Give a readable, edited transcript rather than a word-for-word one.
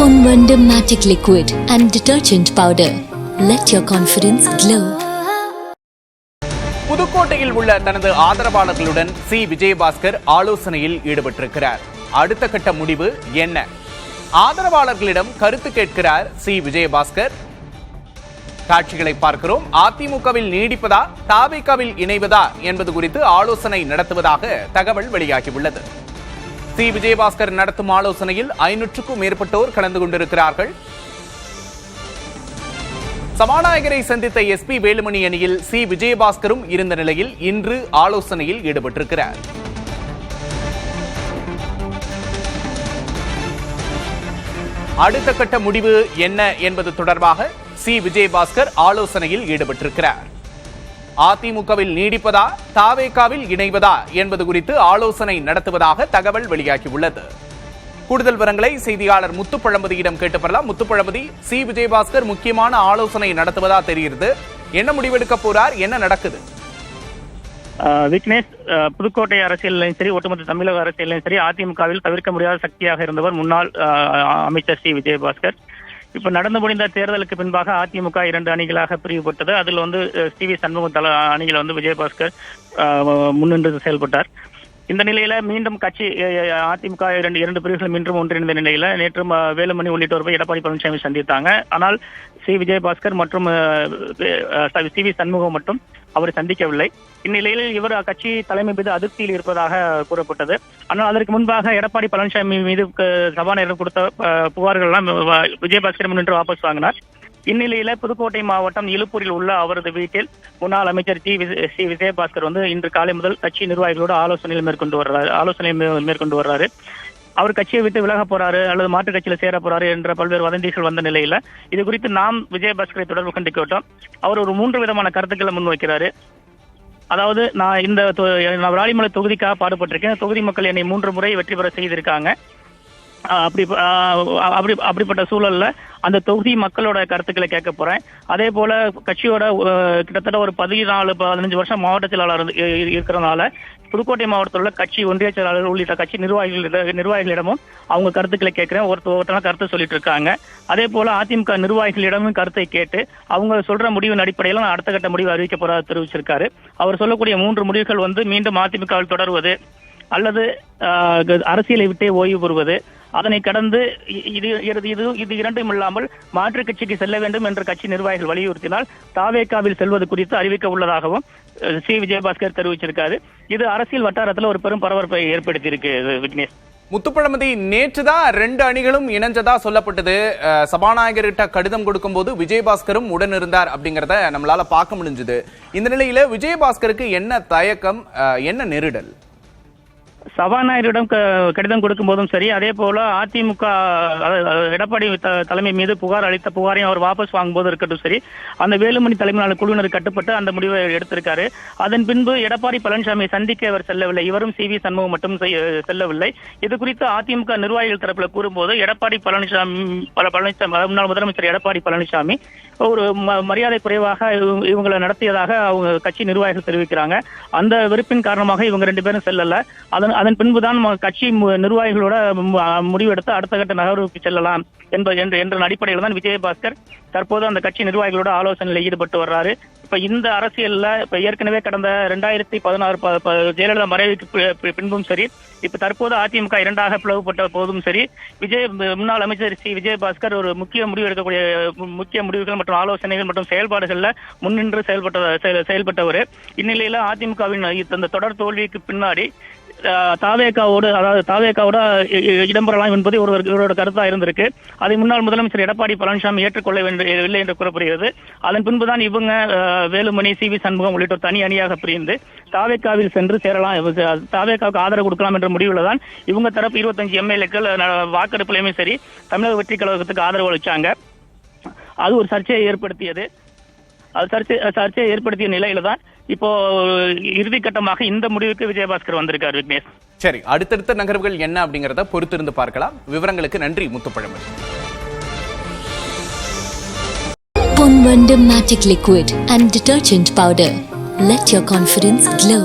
Ponvandam Matic Liquid and Detergent Powder. Let your confidence glow. புதுக்கோட்டையில் உள்ள தனது ஆதரவாளர்களுடன் C Vijayabaskar ஆலோசனையில் ஈடுபட்டிருக்கிறார். அடுத்த கட்ட முடிவு என்ன? ஆதரவாளர்களிடம் கருத்து கேட்கிறார் சி விஜயபாஸ்கர். காட்சிகளை பார்க்கிறோம். அதிமுகவில் நீடிப்பதா தவேகாவில் இணைவதா என்பது குறித்து ஆலோசனை நடத்துவதாக தகவல் வெளியாகியுள்ளது. சி விஜயபாஸ்கர் நடத்தும் ஆலோசனையில் 500க்கும் மேற்பட்டோர் கலந்து கொண்டிருக்கிறார்கள். சபாநாயகரை சந்தித்த எஸ்பி வேலுமணி அணியில் சி விஜயபாஸ்கரும் இருந்த நிலையில் இன்று ஆலோசனையில் ஈடுபட்டிருக்கிறார். அடுத்த கட்ட முடிவு என்ன என்பது தொடர்பாக சி விஜயபாஸ்கர் ஆலோசனையில் ஈடுபட்டிருக்கிறார். அதிமுகவில் நீடிப்பதா தவேகாவில் இணைவதா என்பது குறித்து ஆலோசனை நடத்துவதாக தகவல் வெளியாகியுள்ளது. கூடுதல் விவரங்களை செய்தியாளர் முத்துப்பழம்பதியிடம் கேட்டு பெறலாம். முத்துப்பழம்பதி, சி விஜயபாஸ்கர் முக்கியமான ஆலோசனை நடத்துவதா தெரிகிறது. என்ன முடிவெடுக்க போறார்? என்ன நடக்குது? விக்னேஷ், புதுக்கோட்டை அரசியலையும் சரி, ஒட்டுமொத்த தமிழக அரசியலையும் சரி, அதிமுகவில் தவிர்க்க முடியாத சக்தியாக இருந்தவர் முன்னாள் அமைச்சர் சி விஜயபாஸ்கர். இப்ப நடந்து முடிந்த தேர்தலுக்கு பின்பாக அதிமுக 2 அணிகளாக பிரிவுபட்டது. அதில் சி வி சண்முகம் அணியில் விஜயபாஸ்கர் முன்னின்று செயல்பட்டார். இந்த நிலையில மீண்டும் கட்சி அதிமுக இரண்டு பிரிவுகள் மீண்டும் ஒன்றிணைந்த நிலையில நேற்று வேலுமணி உள்ளிட்டோர் போய் எடப்பாடி பழனிசாமி சந்தித்தாங்க. ஆனால் சி விஜயபாஸ்கர் மற்றும் சி வி சண்முகம் மட்டும் அவரை சந்திக்கவில்லை. இந்நிலையில் இவர் கட்சி தலைமை மீது அதிருப்தியில் இருப்பதாக கூறப்பட்டது. ஆனால் அதற்கு முன்பாக எடப்பாடி பழனிசாமி மீது சபாநாயகர் கொடுத்த புகார்கள் எல்லாம் விஜயபாஸ்கர் முன்னின்று வாபஸ் வாங்கினார். இந்நிலையில புதுக்கோட்டை மாவட்டம் இலுப்பூரில் உள்ள அவரது வீட்டில் முன்னாள் அமைச்சர் சி விஜயபாஸ்கர் இன்று காலை முதல் கட்சி நிர்வாகிகளோடு ஆலோசனை மேற்கொண்டு வர்றாரு. அவர் கட்சியை விட்டு விலக போறாரு அல்லது மாற்றுக் கட்சியில சேர போறாரு என்ற பல்வேறு வதந்திகள் வந்த நிலையில இது குறித்து நாம் விஜயபாஸ்கரை தொடர்பு கொண்டு கேட்டோம். அவர் ஒரு 3 விதமான கருத்துக்களை முன்வைக்கிறாரு. அதாவது, நான் விராலிமலை தொகுதிக்காக பாடுபட்டிருக்கேன். தொகுதி மக்கள் என்னை 3 முறை வெற்றி பெற செய்திருக்காங்க. அப்படிப்பட்ட சூழல்ல அந்த தொகுதி மக்களோட கருத்துக்களை கேட்க போறேன். அதே போல கட்சியோட கிட்டத்தட்ட ஒரு 14-15 வருஷம் மாவட்ட செயலாளர் இருக்கிறதுனால புதுக்கோட்டை மாவட்டத்தில் உள்ள கட்சி ஒன்றிய செயலாளர் உள்ளிட்ட கட்சி நிர்வாகிகளிடமும் அவங்க கருத்துக்களை கேட்கிறேன். ஒருத்தர் கருத்து சொல்லிட்டு இருக்காங்க. அதே போல அதிமுக நிர்வாகிகளிடமும் கருத்தை கேட்டு அவங்க சொல்ற முடிவின் அடிப்படையில் நான் அடுத்த கட்ட முடிவு அறிவிக்க போறதா தெரிவிச்சிருக்காரு. அவர் சொல்லக்கூடிய 3 முடிவுகள் மீண்டும் அதிமுகவில் தொடர்வது அல்லது அரசியலை விட்டே ஓய்வு பெறுவது, அதனை கடந்து இது இரண்டும் இல்லாமல் மாற்றுக் கட்சிக்கு செல்ல வேண்டும் என்று கட்சி நிர்வாகிகள் வலியுறுத்தினால் தவேகாவில் செல்வது குறித்து அறிவிக்க உள்ளதாகவும் சி விஜயபாஸ்கர் தெரிவிச்சிருக்காரு. இது அரசியல் வட்டாரத்தில் ஒரு பெரும் பரபரப்பை ஏற்படுத்தி இருக்கு. விக்னேஷ், முத்துப்பழம்பதி, நேற்றுதான் 2 அணிகளும் இணைஞ்சதா சொல்லப்பட்டது. சபாநாயகர்கிட்ட கடிதம் கொடுக்கும் போது விஜயபாஸ்கரும் உடன் இருந்தார் அப்படிங்கறத நம்மளால பார்க்க முடிஞ்சது. இந்த நிலையில விஜயபாஸ்கருக்கு என்ன தயக்கம், என்ன நெருடல்? சபாநாயகரிடம் கடிதம் கொடுக்கும் போதும் சரி, அதே போல அதிமுக எடப்பாடி தலைமை மீது புகார் அளித்த புகாரையும் அவர் வாபஸ் வாங்கும் போது இருக்கட்டும் சரி, அந்த வேலுமணி தலைமையிலான குழுவினர் கட்டுப்பட்டு அந்த முடிவை எடுத்திருக்காரு. அதன் பின்பு எடப்பாடி பழனிசாமியை சந்திக்க அவர் செல்லவில்லை. இவரும் சி வி சண்முகம் மட்டும் செல்லவில்லை. இது குறித்து அதிமுக நிர்வாகிகள் தரப்புல கூறும்போது எடப்பாடி பழனிசாமி முன்னாள் முதலமைச்சர் எடப்பாடி பழனிசாமி ஒரு மரியாதை குறைவாக இவங்களை நடத்தியதாக அவங்க கட்சி நிர்வாகிகள் தெரிவிக்கிறாங்க. அந்த வெறுப்பின் காரணமாக இவங்க 2 பேரும் செல்லல. அதன் பின்புதான் கட்சி நிர்வாகிகளோட முடிவெடுத்து அடுத்த கட்ட நகர்வுக்கு செல்லலாம் என்ற அடிப்படையில் தான் விஜயபாஸ்கர் தற்போது அந்த கட்சி நிர்வாகிகளோட ஆலோசனையில் ஈடுபட்டு வர்றாரு. இப்ப இந்த அரசியல்ல ஏற்கனவே கடந்த 2016 ஜெயலலிதா மறைவுக்கு பின்பும் சரி, இப்ப தற்போது அதிமுக 2ஆக பிளவுபட்ட போதும் சரி, முன்னாள் அமைச்சர் சி விஜயபாஸ்கர் ஒரு முக்கிய முடிவுகள் மற்றும் ஆலோசனைகள் மற்றும் செயல்பாடுகள்ல முன்னின்று செயல்பட்டவர். இந்நிலையில அதிமுகவின் இந்த தொடர் தோல்விக்கு பின்னாடி தவேகாவோட இடம்பெறலாம் என்பது இவரோட கருத்தா இருந்திருக்கு. அதை முன்னாள் முதலமைச்சர் எடப்பாடி பழனிசாமி ஏற்றுக்கொள்ளவில்லை என்று கூறப்படுகிறது. அதன் பின்புதான் இவங்க வேலுமணி, சி வி சண்முகம் உள்ளிட்ட தனி அணியாக பிரிந்து தவேகாவில் சென்று சேரலாம், தவேகாவுக்கு ஆதரவு கொடுக்கலாம் என்ற முடிவில் தான் இவங்க தரப்பு 25 எம்எல்ஏக்கள் வாக்கெடுப்புலையுமே சரி தமிழக வெற்றி கழகத்துக்கு ஆதரவு அளிச்சாங்க. அது ஒரு சர்ச்சையை ஏற்படுத்தியது. சர்ச்சையை ஏற்படுத்திய நிலையில தான் இப்போ இறுதிக்கட்டமாக இந்த முடிவுக்கு விஜயபாஸ்கர் வந்திருக்காரு. விக்னேஷ், சரி, அடுத்தடுத்த நகர்வுகள் என்ன அப்படிங்கறத பொறுத்திருந்து பார்க்கலாம். விவரங்களுக்கு நன்றி முத்துப்பழம்பதி. Ponvandam Matic Liquid and Detergent Powder. Let your confidence glow.